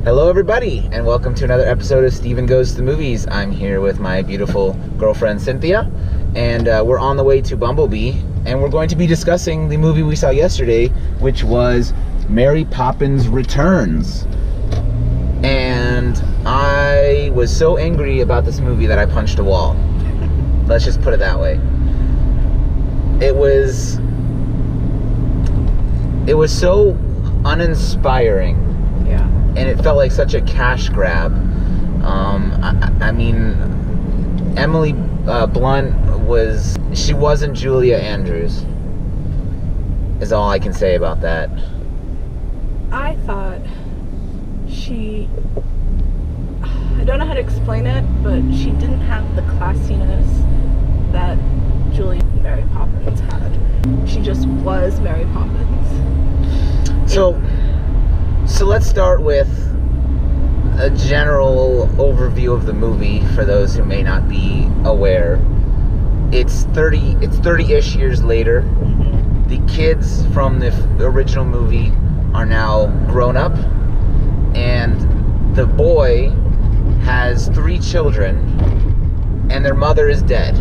Hello everybody, and welcome to another episode of Steven Goes to the Movies. I'm here with my beautiful girlfriend Cynthia, and we're on the way to Bumblebee, and we're going to be discussing the movie we saw yesterday, which was Mary Poppins Returns. And I was so angry about this movie that I punched a wall. Let's just put it that way. It was so uninspiring. Yeah. And it felt like such a cash grab. I mean, Emily Blunt she wasn't Julia Andrews, is all I can say about that. I thought I don't know how to explain it, but she didn't have the classiness that Julia Mary Poppins had. She just was Mary Poppins. So let's start with a general overview of the movie for those who may not be aware. It's 30-ish years later. Mm-hmm. The kids from the original movie are now grown up, and the boy has 3 children, and their mother is dead.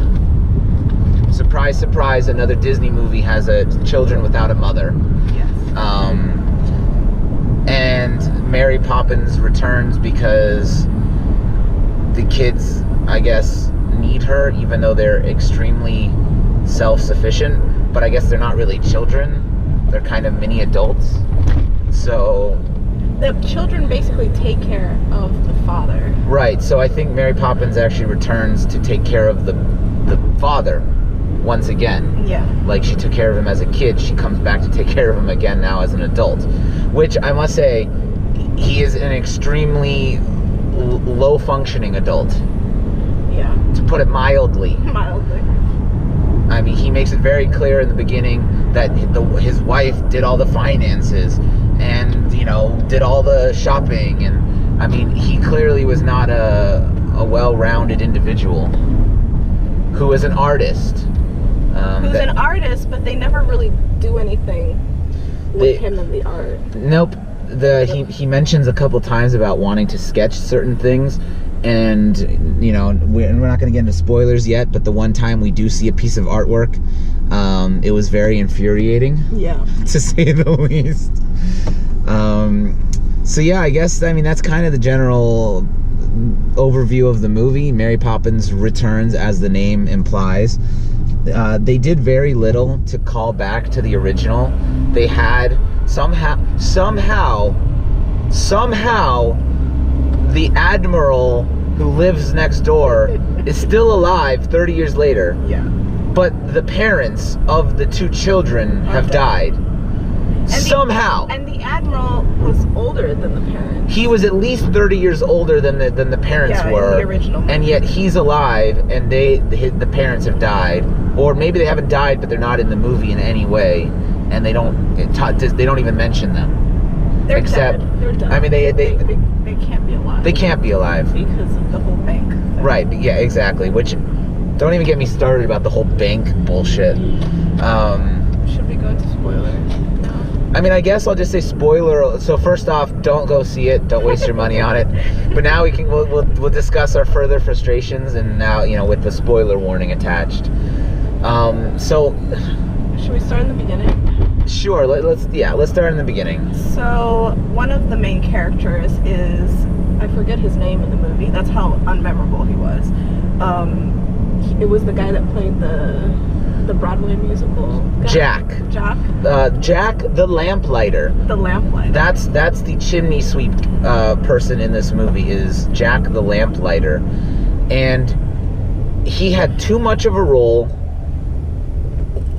Surprise, surprise, another Disney movie has children without a mother. Yes. And Mary Poppins returns because the kids, I guess, need her, even though they're extremely self-sufficient. But I guess they're not really children. They're kind of mini adults. So the children basically take care of the father. Right, so I think Mary Poppins actually returns to take care of the father once again. Yeah. Like she took care of him as a kid, she comes back to take care of him again now as an adult. Which I must say, he is an extremely low-functioning adult. Yeah. To put it mildly. Mildly. I mean, he makes it very clear in the beginning that his wife did all the finances and, you know, did all the shopping. And, I mean, he clearly was not a well-rounded individual who was an artist. Who's an artist, but they never really do anything with him in the art. Nope. He mentions a couple times about wanting to sketch certain things, and you know, we're not going to get into spoilers yet, but the one time we do see a piece of artwork, it was very infuriating. Yeah. To say the least. So yeah, I guess, I mean, that's kind of the general overview of the movie. Mary Poppins Returns, as the name implies. They did very little to call back to the original. They had somehow the admiral who lives next door is still alive 30 years later. Yeah. But the parents of the 2 children have died. Somehow. And the admiral was older than the parents. He was at least 30 years older than the parents were. In the original movie. And yet he's alive, and the parents have died, or maybe they haven't died, but they're not in the movie in any way, and they don't even mention them. They're dead. They're dead. I mean, they can't be alive. They can't be alive because of the whole bank thing. Right? Yeah, exactly. Which, don't even get me started about the whole bank bullshit. Should we go into spoilers? I mean, I guess I'll just say spoiler. So first off, don't go see it. Don't waste your money on it. But now we'll discuss our further frustrations, and now, you know, with the spoiler warning attached. So should we start in the beginning? Sure. Let's start in the beginning. So one of the main characters is, I forget his name in the movie. That's how unmemorable he was. It was the guy that played the Broadway musical guy. Jack the lamplighter. The lamplighter. That's the chimney sweep person in this movie, is Jack the lamplighter, and he had too much of a role,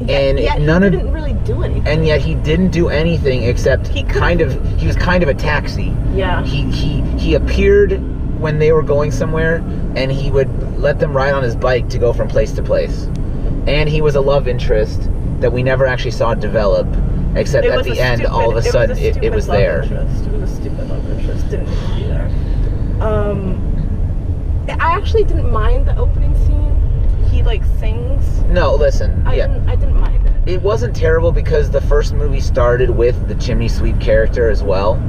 and he didn't really do anything. And yet he didn't do anything except he was kind of a taxi. Yeah. He appeared when they were going somewhere, and he would let them ride on his bike to go from place to place. And he was a love interest that we never actually saw develop, except at the end, all of a sudden, it was there. It was a stupid love interest. Didn't need to be there. I actually didn't mind the opening scene. He like sings. No, listen. I didn't mind it. It wasn't terrible because the first movie started with the chimney sweep character as well.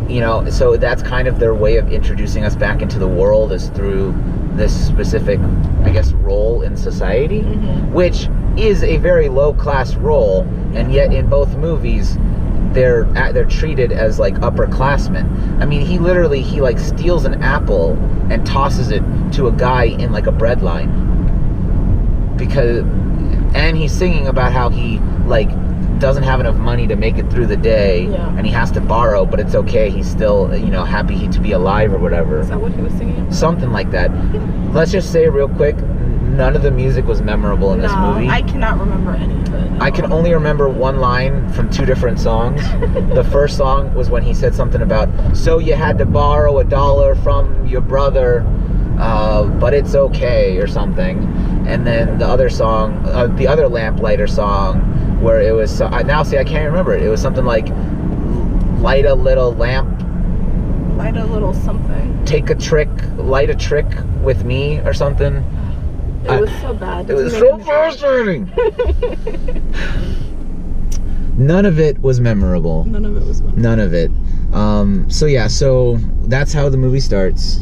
you know, so that's kind of their way of introducing us back into the world, is through this specific, I guess, role in society, which is a very low-class role, and yet in both movies they're treated as like upperclassmen. I mean, he like steals an apple and tosses it to a guy in like a bread line, and he's singing about how he like doesn't have enough money to make it through the day, and he has to borrow, but it's okay, he's still, you know, happy to be alive or whatever. Is that what he was singing? Something like that. Let's just say real quick, none of the music was memorable in this movie. I cannot remember any of it. I can only remember one line from 2 different songs. The first song was when he said something about, so you had to borrow $1 from your brother, but it's okay, or something. And then the other song, the other Lamplighter song, where it was, I can't remember it. It was something like, light a little lamp. Light a little something. Light a trick with me, or something. It was so bad. It was so frustrating. None of it was memorable. None of it was memorable. None of it. So that's how the movie starts.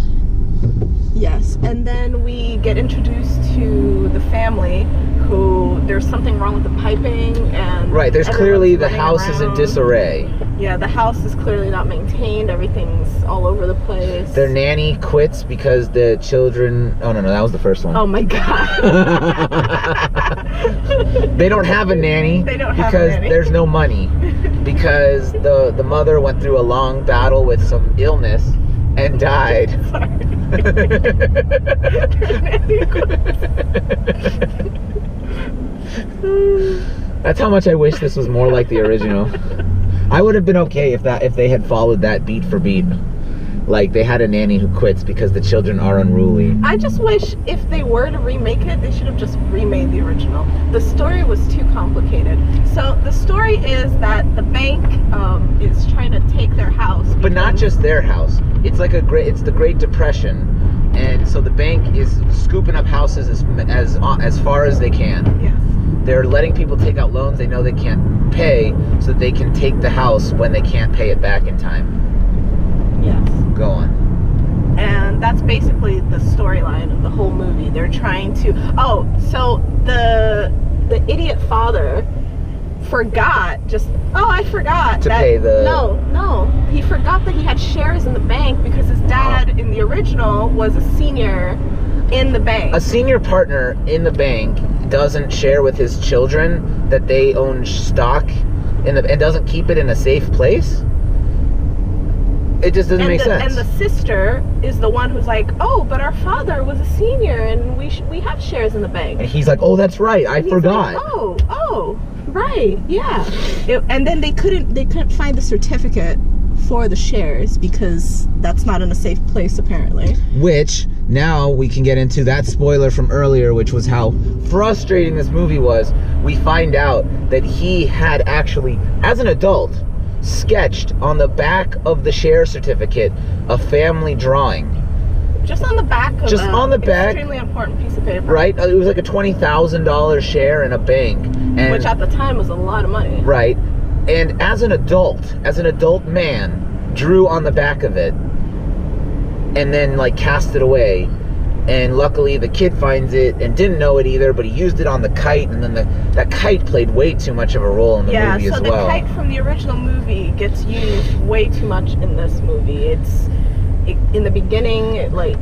Yes, and then we get introduced to the family, who there's something wrong with the piping, and right, there's clearly the house is in disarray. Yeah, the house is clearly not maintained. Everything's all over the place. Their nanny quits because the children... Oh, no, that was the first one. Oh, my God. They don't have a nanny because there's no money. Because the mother went through a long battle with some illness and died. That's how much I wish this was more like the original. I would have been okay if they had followed that beat for beat. Like, they had a nanny who quits because the children are unruly. I just wish if they were to remake it, they should have just remade the original. The story was too complicated. So the story is that the bank is trying to take their house. But not just their house. It's like it's the Great Depression, and so the bank is scooping up houses as far as they can. Yes. They're letting people take out loans they know they can't pay, so that they can take the house when they can't pay it back in time. Yes. Go on. And that's basically the storyline of the whole movie. They're trying to... Oh, so the idiot father forgot I forgot to pay the... No. He forgot that he had shares in the bank because his dad in the original was a senior in the bank. A senior partner in the bank doesn't share with his children that they own stock and doesn't keep it in a safe place? It just doesn't make sense. And the sister is the one who's like, oh, but our father was a senior and we have shares in the bank. And he's like, oh, that's right, I forgot. Like, oh, right, yeah. And then they couldn't find the certificate for the shares because that's not in a safe place, apparently. Which, now we can get into that spoiler from earlier, which was how frustrating this movie was. We find out that he had actually, as an adult, sketched on the back of the share certificate a family drawing. Just on the back of extremely important piece of paper. Right? It was like a $20,000 share in a bank. Which at the time was a lot of money. Right. And as an adult man, drew on the back of it and then like cast it away. And luckily the kid finds it and didn't know it either, but he used it on the kite, and then that kite played way too much of a role in the movie as well. Yeah, so the kite from the original movie gets used way too much in this movie. In the beginning, like,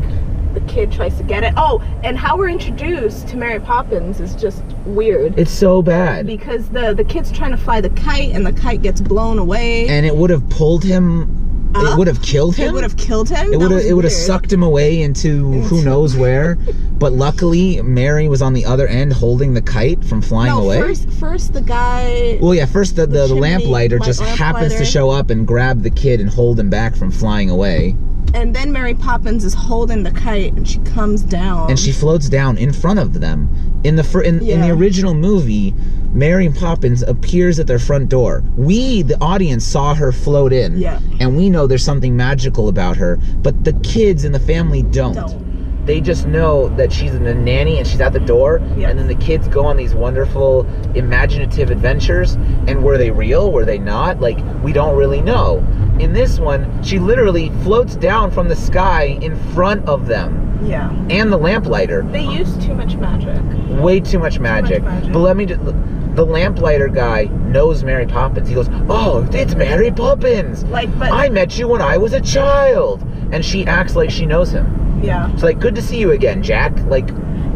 the kid tries to get it. Oh, and how we're introduced to Mary Poppins is just weird. It's so bad. Because the kid's trying to fly the kite, and the kite gets blown away. And it would have pulled him... It would have killed him. It would have killed him. It would have sucked him away into who knows where. But luckily, Mary was on the other end holding the kite from flying away. First the guy. Well, yeah. First the lamplighter just happens to show up and grab the kid and hold him back from flying away. And then Mary Poppins is holding the kite, and she comes down. And she floats down in front of them. In the original movie, Mary Poppins appears at their front door. We, the audience, saw her float in. Yeah. And we know there's something magical about her. But the kids in the family don't. they just know that she's the nanny and she's at the door, Yes. and then the kids go on these wonderful imaginative adventures, and were they real, were they not, like, we don't really know. In this one, she literally floats down from the sky in front of them. Yeah. And the lamplighter. They use too much magic. Way too much magic. But let me just, the lamplighter guy knows Mary Poppins. He goes, oh, it's Mary Poppins. Like, but I met you when I was a child. And she acts like she knows him. yeah. It's like, good to see you again, Jack. Like,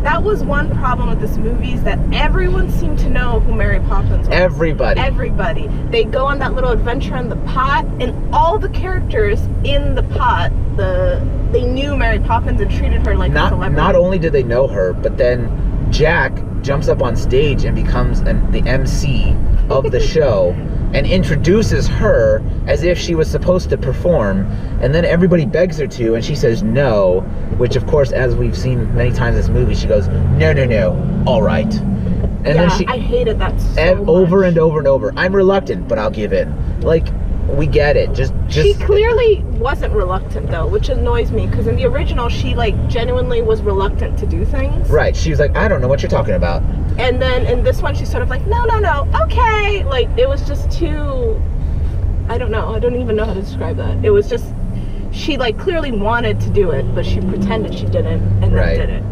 That was one problem with this movie, is that everyone seemed to know who Mary Poppins was. everybody. Everybody. They go on that little adventure in the pot, and all the characters in the pot, they knew Mary Poppins and treated her like a celebrity. Not only did they know her, but then Jack jumps up on stage and becomes the MC of the show and introduces her as if she was supposed to perform, and then everybody begs her to, and she says no, which of course, as we've seen many times in this movie, she goes, no, all right. And yeah, then she, I hated that so over much. and over and over, I'm reluctant, but I'll give in. Like, we get it. Just She clearly wasn't reluctant though, which annoys me, because in the original she like genuinely was reluctant to do things. right. She was like, I don't know what you're talking about. And then in this one she's sort of like, no, okay. Like, it was just too, I don't know. I don't even know how to describe that. It was just, she like clearly wanted to do it, but she pretended she didn't, and then did it.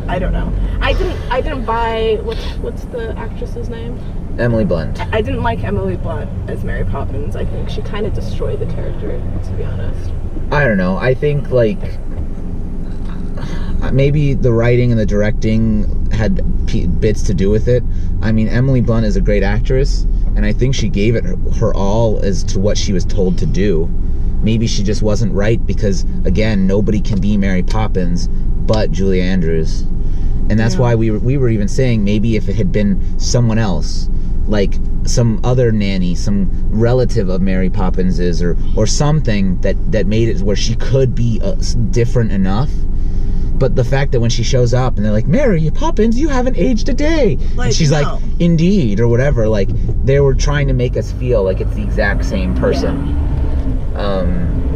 I don't know. I didn't buy, what's the actress's name? Emily Blunt. I didn't like Emily Blunt as Mary Poppins. I think she kind of destroyed the character, to be honest. I don't know. I think, like, maybe the writing and the directing had bits to do with it. I mean, Emily Blunt is a great actress, and I think she gave it her all as to what she was told to do. Maybe she just wasn't right because, again, nobody can be Mary Poppins but Julie Andrews. And that's why we were even saying maybe if it had been someone else, like some other nanny, some relative of Mary Poppins's, or something that made it where she could be different enough. But the fact that when she shows up and they're like, Mary Poppins, you haven't aged a day. Like, and she's no. like, indeed, or whatever. Like, they were trying to make us feel like it's the exact same person.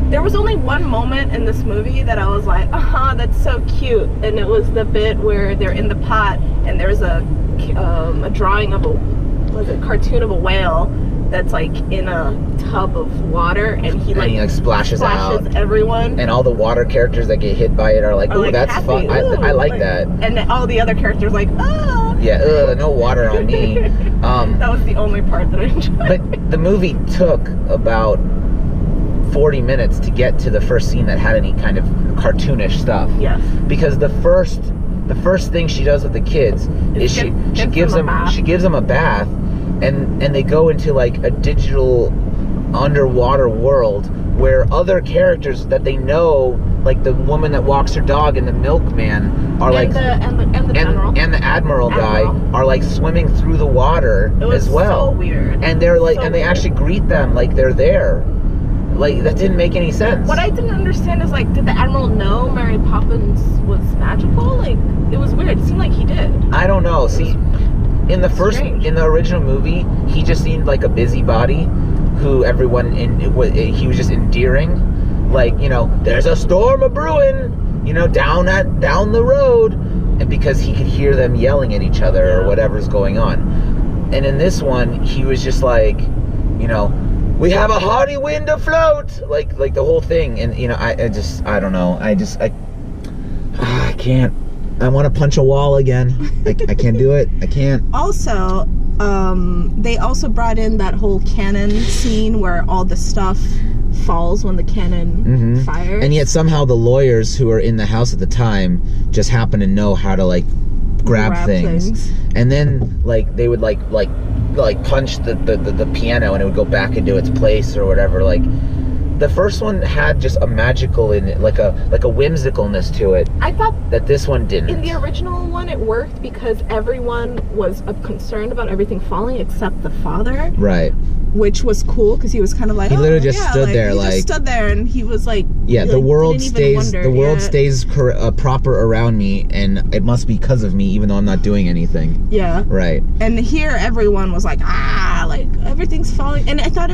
There was only one moment in this movie that I was like, that's so cute. And it was the bit where they're in the pot and there's a drawing of cartoon of a whale that's like in a tub of water, and he like splashes out everyone. And all the water characters that get hit by it are like, ooh, like, that's fun. I like that. And then all the other characters like, oh. Yeah, no water on me. That was the only part that I enjoyed. But the movie took about 40 minutes to get to the first scene that had any kind of cartoonish stuff. Yes. Because the first thing she does with the kids is she gives them a bath, and they go into like a digital underwater world where other characters that they know, like the woman that walks her dog and the milkman, are and the admiral guy are like swimming through the water as well. So weird. And they're like, and they actually greet them like they're there. Like, that didn't make any sense. What I didn't understand is, like, did the Admiral know Mary Poppins was magical? Like, it was weird. It seemed like he did. I don't know. See, in the original movie, he just seemed like a busybody who everyone he was just endearing. Like, you know, there's a storm a-brewing, you know, down the road. And because he could hear them yelling at each other or whatever's going on. And in this one, he was just like, you know, we have a hearty wind afloat, like the whole thing. And you know, I don't know. I can't. I want to punch a wall again. I can't do it. I can't. Also, they also brought in that whole cannon scene where all the stuff falls when the cannon fires. And yet somehow the lawyers who are in the house at the time just happen to know how to like grab things. And then like they would like punch the piano and it would go back into its place or whatever. Like, the first one had just a magical in it, like a whimsicalness to it. I thought that this one didn't. In the original one, it worked because everyone was concerned about everything falling except the father. Right. Which was cool because he was kind of like, he literally just stood there, he just stood there, and he was like, yeah, the world stays proper around me, and it must be because of me, even though I'm not doing anything. Yeah. Right. And here, everyone was like, like everything's falling, and I thought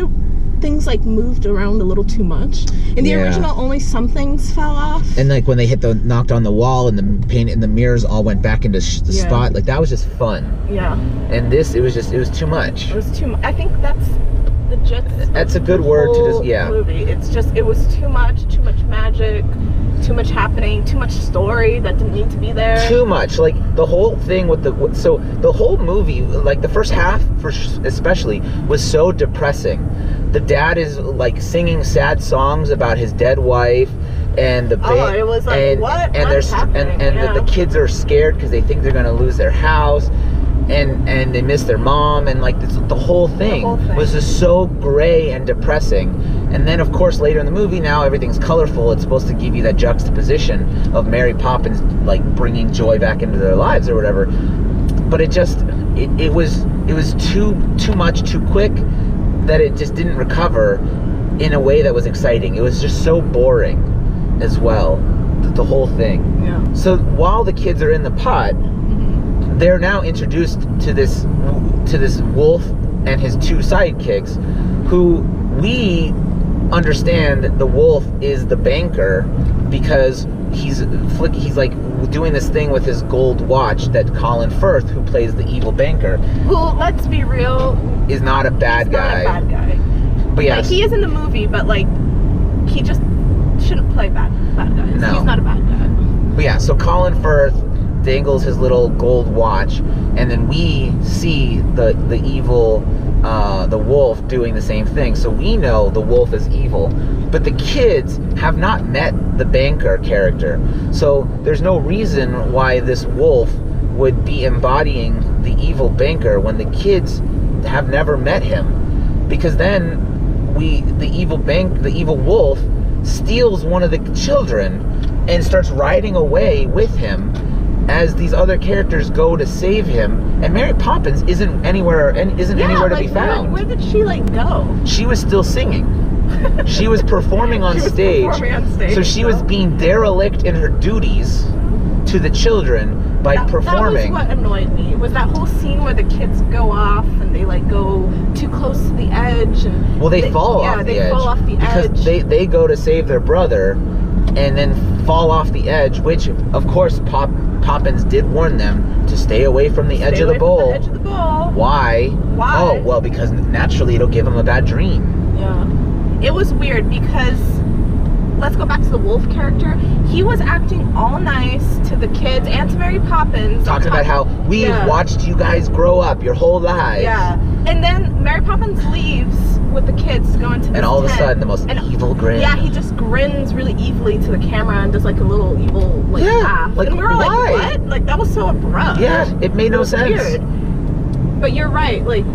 things like moved around a little too much. In the original, only some things fell off. And like when they knocked on the wall and the paint and the mirrors all went back into the spot, like that was just fun. Yeah. And this, it was too much. It was too much. I think that's the gist. That's a good word to just, movie. It's just, it was too much magic, too much happening, too much story that didn't need to be there. Too much. Like the whole thing with so the whole movie, like the first half especially, was so depressing. The dad is like singing sad songs about his dead wife, and it was like, what? And What's happening? the kids are scared because they think they're gonna lose their house, and they miss their mom, and like the whole thing was just so gray and depressing. And then of course later in the movie, now everything's colorful. It's supposed to give you that juxtaposition of Mary Poppins like bringing joy back into their lives or whatever. But it was too much too quick, that it just didn't recover in a way that was exciting. It was just so boring as well, the whole thing. Yeah. So while the kids are in the pot, they're now introduced to this wolf and his two sidekicks, who we understand the wolf is the banker because he's like doing this thing with his gold watch that Colin Firth, who plays the evil banker, who, let's be real, is not a bad guy. Not a bad guy. But yeah, like, he is in the movie, but like he just shouldn't play bad guys. No. He's not a bad guy. But yeah, so Colin Firth dangles his little gold watch, and then we see the evil the wolf doing the same thing. So we know the wolf is evil, but the kids have not met the banker character. So there's no reason why this wolf would be embodying the evil banker when the kids have never met him. Because then the evil wolf steals one of the children and starts riding away with him as these other characters go to save him, and Mary Poppins isn't anywhere to be found. Where did she like go? She was still singing. She was performing on stage. So she was being derelict in her duties to the children by performing. That was what annoyed me. Was that whole scene where the kids go off and they like go too close to the edge, and well, they fall off the edge. Yeah, they fall off the edge because they go to save their brother and then fall off the edge, which of course Poppins did warn them to stay away from the edge of the bowl. Why? Oh, well, because naturally it'll give them a bad dream. Yeah. It was weird because, let's go back to the wolf character. He was acting all nice to the kids and to Mary Poppins. Talking about how we've watched you guys grow up your whole lives. Yeah. And then Mary Poppins leaves with the kids to go into this and all tent, of a sudden, the most evil grin. Yeah, he just grins really evilly to the camera and does like a little evil laugh. Like, and we were like, what? Like, that was so abrupt. Yeah, it made no sense. Weird. But you're right. Like,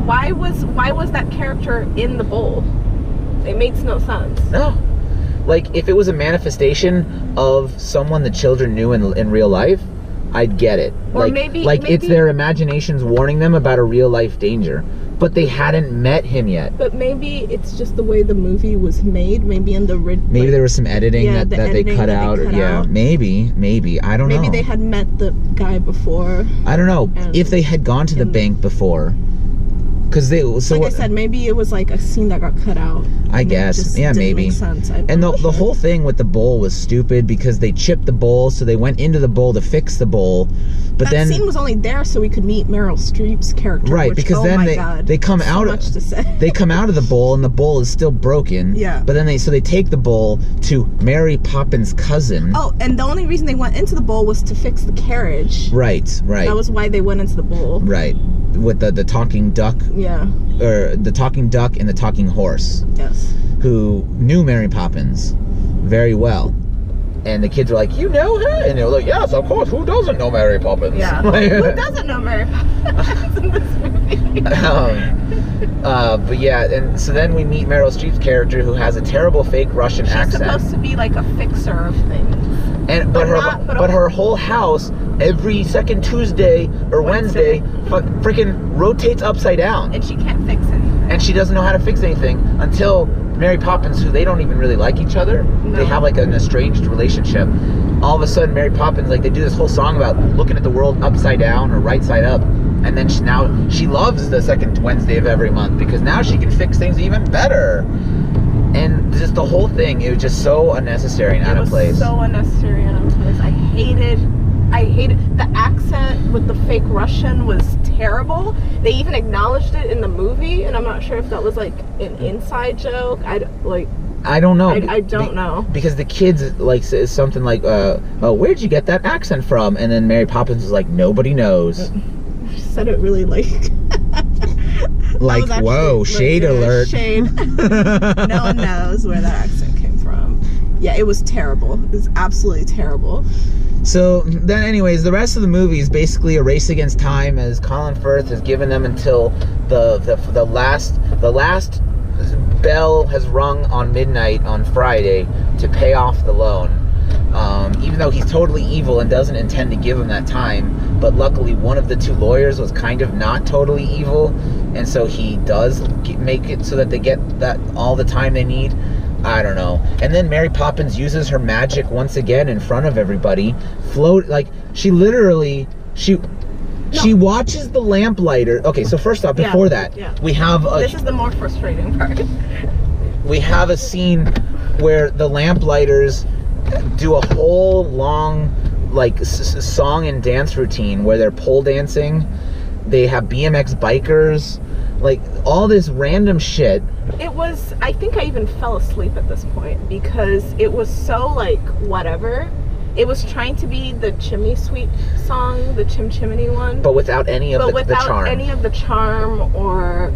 why was that character in the bowl? It makes no sense. No. Like, if it was a manifestation of someone the children knew in real life, I'd get it. Or like, maybe it's their imaginations warning them about a real life danger. But they hadn't met him yet. But maybe it's just the way the movie was made. Maybe in the maybe there was some editing that they cut out. Maybe. I don't know. Maybe they had met the guy before. I don't know. If they had gone to the bank before. Because like I said, maybe it was like a scene that got cut out. I guess, yeah, maybe. Make sense. And the whole thing with the bowl was stupid because they chipped the bowl, so they went into the bowl to fix the bowl. But that scene was only there so we could meet Meryl Streep's character. Right, because then they come out they come out of the bowl and the bowl is still broken. Yeah. But then they take the bowl to Mary Poppins' cousin. Oh, and the only reason they went into the bowl was to fix the carriage. Right. That was why they went into the bowl. Right. With the talking duck. Yeah. Or the talking duck and the talking horse. Yes. Who knew Mary Poppins very well. And the kids were like, you know her? And they were like, yes, of course. Who doesn't know Mary Poppins? Yeah. Who doesn't know Mary Poppins in this movie? But yeah, and so then we meet Meryl Streep's character, who has a terrible fake Russian accent. She's supposed to be like a fixer of things. And but her whole house every second Tuesday or Wednesday freaking rotates upside down. And she can't fix anything. And she doesn't know how to fix anything until Mary Poppins, who they don't even really like each other. No. They have like an estranged relationship. All of a sudden, Mary Poppins, like, they do this whole song about looking at the world upside down or right side up. And then she loves the second Wednesday of every month because now she can fix things even better. And just the whole thing, it was just so unnecessary and out of place. So unnecessary and out of place. I hated the accent with the fake Russian was terrible. They even acknowledged it in the movie, and I'm not sure if that was like an inside joke. I don't know. I don't know. Because the kids like says something like, "Oh, where'd you get that accent from?" And then Mary Poppins is like, "Nobody knows." She said it really like like, whoa, shade alert. Shade. No one knows where that accent came from. Yeah, it was terrible. It was absolutely terrible. So then anyways, the rest of the movie is basically a race against time, as Colin Firth has given them until the last bell has rung on midnight on Friday to pay off the loan. Even though he's totally evil and doesn't intend to give him that time, but luckily one of the two lawyers was kind of not totally evil, and so he does make it so that they get that all the time they need. I don't know. And then Mary Poppins uses her magic once again in front of everybody. She watches the lamplighter. Okay, so first off, before that, we have this is the more frustrating part. We have a scene where the lamplighter's do a whole long song and dance routine where they're pole dancing. They have BMX bikers, like all this random shit. It was, I think I even fell asleep at this point because it was so like whatever. It was trying to be the Chimney Sweep song, the Chim Chimney one, but without any of the charm. Any of the charm, or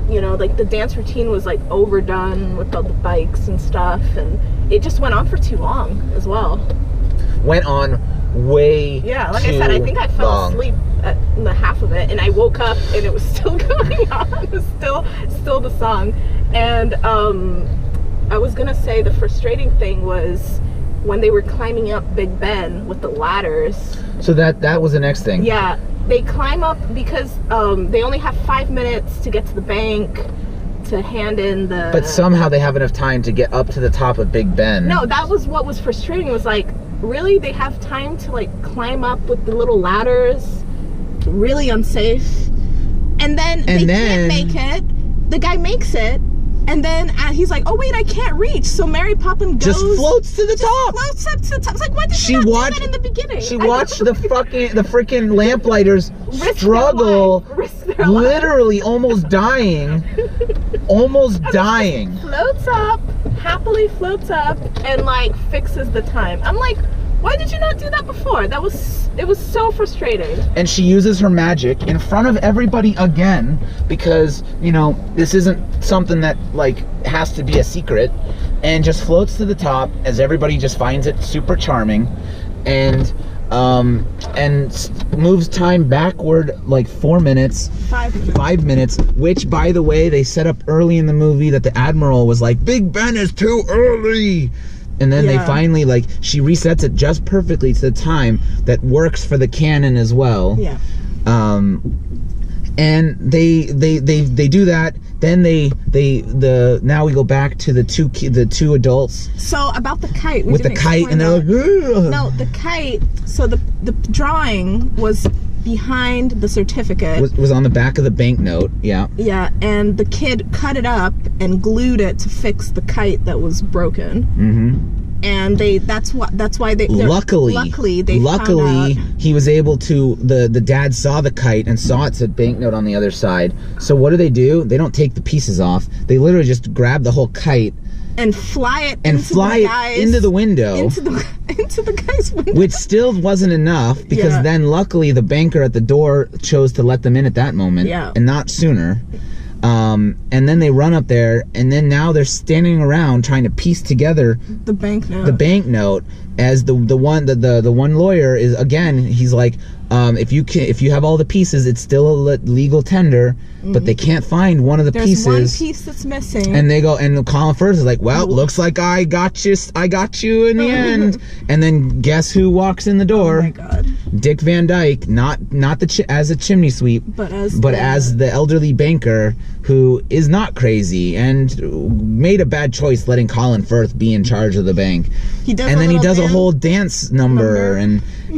you know, like the dance routine was like overdone with all the bikes and stuff, and it just went on for too long as well. Went on way like I said, I think I fell asleep in the half of it, and I woke up and it was still going on. It was still the song. And I was gonna say the frustrating thing was when they were climbing up Big Ben with the ladders. So that was the next thing. Yeah, they climb up because they only have 5 minutes to get to the bank to hand in the... But somehow they have enough time to get up to the top of Big Ben. No, that was what was frustrating. It was like, really? They have time to like climb up with the little ladders? Really unsafe. And then they can't make it. The guy makes it. And then he's like, oh wait, I can't reach. So Mary Poppins goes... Just floats to the top. Floats up to the top. It's like, why did you not do that in the beginning? She watched the freaking lamplighters struggle, literally almost dying. Almost dying. Floats up, happily floats up, and like fixes the time. I'm like, why did you not do that before? It was so frustrating. And she uses her magic in front of everybody again because, you know, this isn't something that like has to be a secret, and just floats to the top as everybody just finds it super charming, and moves time backward like 4 minutes. 5 minutes, which by the way, they set up early in the movie that the Admiral was like, Big Ben is too early. And then they finally, like, she resets it just perfectly to the time that works for the canon as well. Yeah. And they do that. Then now we go back to the two adults. So about the kite. With the kite, and they're like, ugh. No, the kite. So the drawing was behind the certificate. Was on the back of the banknote. Yeah. Yeah, and the kid cut it up and glued it to fix the kite that was broken. Mm-hmm. And that's why they luckily he was able to, the dad saw the kite and saw it said banknote on the other side. So what do? They don't take the pieces off. They literally just grab the whole kite and fly it into the window. Into the guy's window. Which still wasn't enough, because then luckily the banker at the door chose to let them in at that moment, and not sooner. And then they run up there, and then now they're standing around trying to piece together the banknote. The banknote, as the one lawyer is, again, he's like, if you have all the pieces, it's still a legal tender, but they can't find one of the pieces. There's one piece that's missing. And they go, and Colin Firth is like, well, looks like I got you in the end. And then guess who walks in the door? Oh my God. Dick Van Dyke, not as a chimney sweep, but as the elderly banker who is not crazy and made a bad choice letting Colin Firth be in charge of the bank. He does a whole dance number.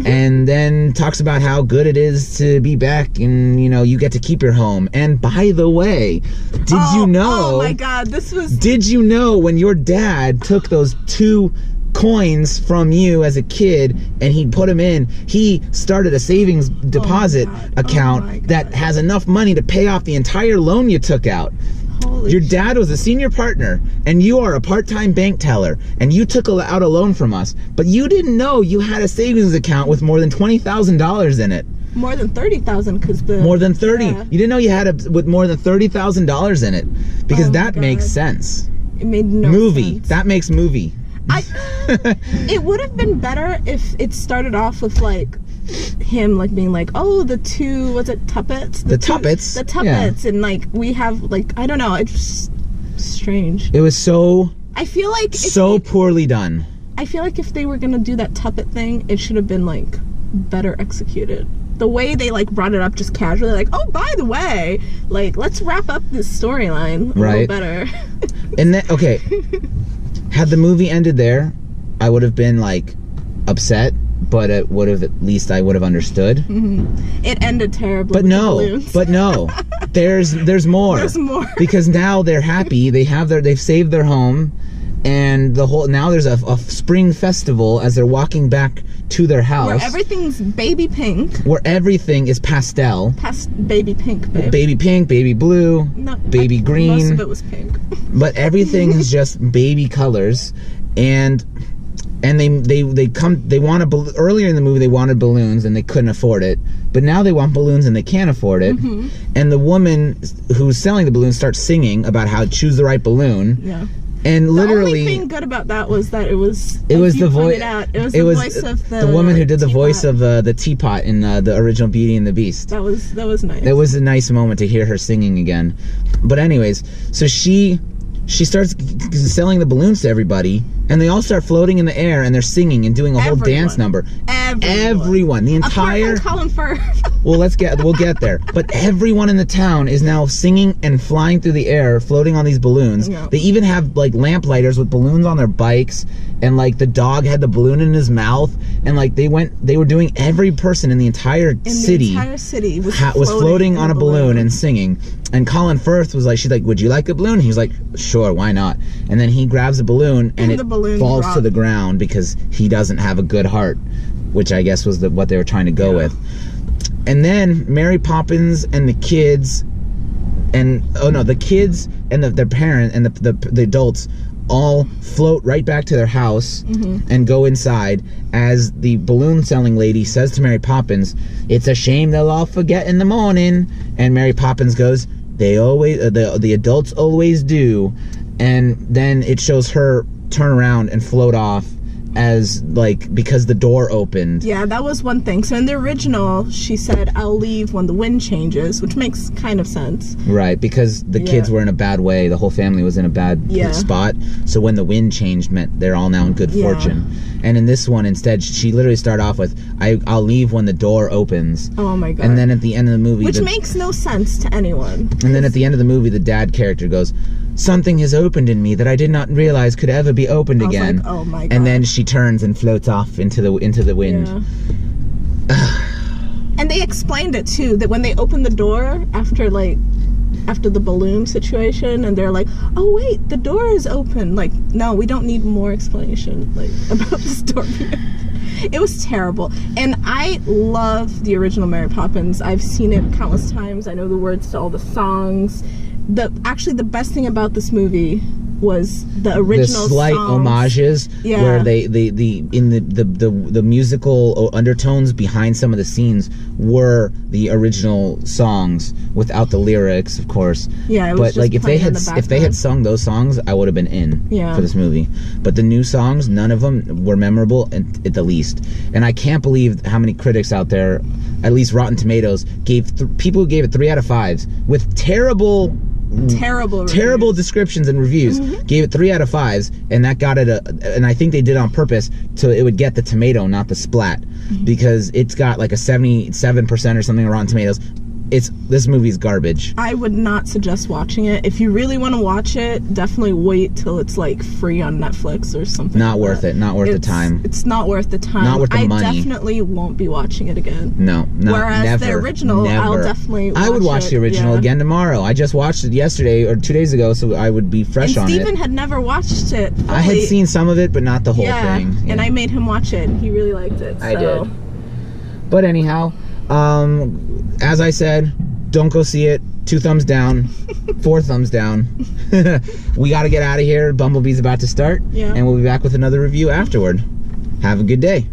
And then talks about how good it is to be back, and you get to keep your home. And by the way, did you know? Oh my God, this was. Did you know when your dad took those 2 coins from you as a kid and he put them in, he started a savings deposit account that has enough money to pay off the entire loan you took out. Your dad was a senior partner and you are a part-time bank teller, and you took out a loan from us, but you didn't know you had a savings account with more than $20,000 in it. More than 30,000 because more than 30. Yeah. You didn't know you had with more than $30,000 in it, because that makes sense. It made no sense. That makes movie. It would have been better if it started off with like him like being like, oh, the 2, was it Tuppets? The Tuppets, yeah. And like we have like, I don't know, it's strange. It was so. I feel like poorly done. I feel like if they were gonna do that Tuppet thing, it should have been like better executed. The way they like brought it up just casually, like, oh, by the way, like let's wrap up this storyline a little better. And then had the movie ended there, I would have been like upset, but it would have, at least I would have understood. It ended terribly. But no, there's more. There's more. Because now they're happy. They've saved their home, and now there's a spring festival as they're walking back to their house. Where everything's baby pink. Where everything is pastel. Baby pink, babe. Baby pink, baby blue, baby green. Most of it was pink. But everything is just baby colors, and they want earlier in the movie they wanted balloons and they couldn't afford it, but now they want balloons and they can't afford it. And the woman who's selling the balloons starts singing about how to choose the right balloon. Yeah. And literally, the only thing good about that was that it was the voice. It was the voice of the woman who did the teapot. Voice of the teapot in the original Beauty and the Beast. That was nice. It was a nice moment to hear her singing again. But anyways, so she starts selling the balloons to everybody, and they all start floating in the air, and they're singing and doing a whole dance number. Everyone, the entire. Apart from Colin Firth. Well, we'll get there. But everyone in the town is now singing and flying through the air, floating on these balloons. Yeah. They even have like lamplighters with balloons on their bikes, and like the dog had the balloon in his mouth, and like they were doing, every person in the entire city was floating on a balloon and singing. And Colin Firth was like, she's like, would you like a balloon? He was like, sure, why not? And then he grabs a balloon and it falls to the ground because he doesn't have a good heart, which I guess was what they were trying to go with. And then Mary Poppins and the kids, and their parent and the adults all float right back to their house and go inside as the balloon selling lady says to Mary Poppins, it's a shame they'll all forget in the morning. And Mary Poppins goes, the adults always do. And then it shows her turn around and float off as like, because the door opened. Yeah, that was one thing. So in the original, she said, I'll leave when the wind changes, which makes kind of sense. Right, because the kids were in a bad way. The whole family was in a bad spot. So when the wind changed meant they're all now in good fortune. And in this one, instead, she literally started off with, I'll leave when the door opens. Oh my God. And then at the end of the movie... Which makes no sense to anyone. And then at the end of the movie, the dad character goes, something has opened in me that I did not realize could ever be opened again. Like, oh my God. And then she turns and floats off into the wind. Yeah. And they explained it too, that when they opened the door after the balloon situation, and they're like, oh wait, the door is open. Like, no, we don't need more explanation about this door. It was terrible. And I love the original Mary Poppins. I've seen it countless times. I know the words to all the songs. Actually, the best thing about this movie was the original the slight songs. Homages where the musical undertones behind some of the scenes were the original songs without the lyrics, of course. Yeah, it was just like if they had sung those songs, I would have been in for this movie. But the new songs, none of them were memorable at the least. And I can't believe how many critics out there, at least Rotten Tomatoes, people who gave it 3 out of 5s with terrible terrible descriptions and reviews. Gave it 3 out of 5s, and that got it and I think they did on purpose so it would get the tomato, not the splat, because it's got like a 77% or something on Rotten Tomatoes. This movie's garbage. I would not suggest watching it. If you really want to watch it, definitely wait till it's like free on Netflix or something. Not worth it. Not worth the time. It's not worth the time. Not worth the money. I definitely won't be watching it again. No, Whereas never, the original, I'll definitely watch I would watch the original again tomorrow. I just watched it yesterday or 2 days ago, so I would be fresh on it. Steven had never watched it fully. I had seen some of it, but not the whole thing. Yeah. And I made him watch it, and he really liked it. I did. But anyhow, as I said, don't go see it. 2 thumbs down, 4 thumbs down. We got to get out of here. Bumblebee's about to start, and we'll be back with another review afterward. Have a good day.